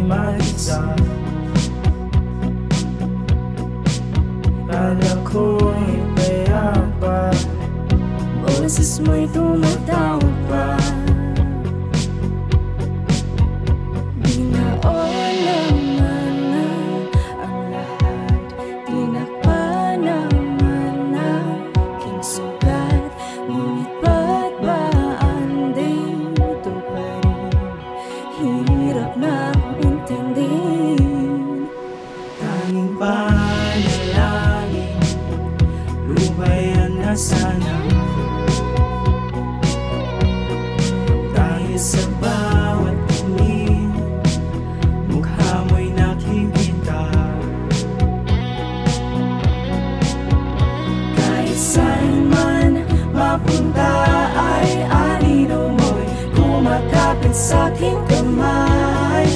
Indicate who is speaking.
Speaker 1: mag-isa. Kala ko'y payapa, boses mo'y tumatawag pa. Di na naman na ang lahat, tinakpa naman na aking sugat. Ngunit ba't ba andito pa rin? Hirap na akong intindihin. Tanging panalangin, lubayan na sana. Dahil sa bawat tingin, mukha mo'y nakikita. Kahit saan man mapunta ay anino mo'y kumakapit sa'king kamay.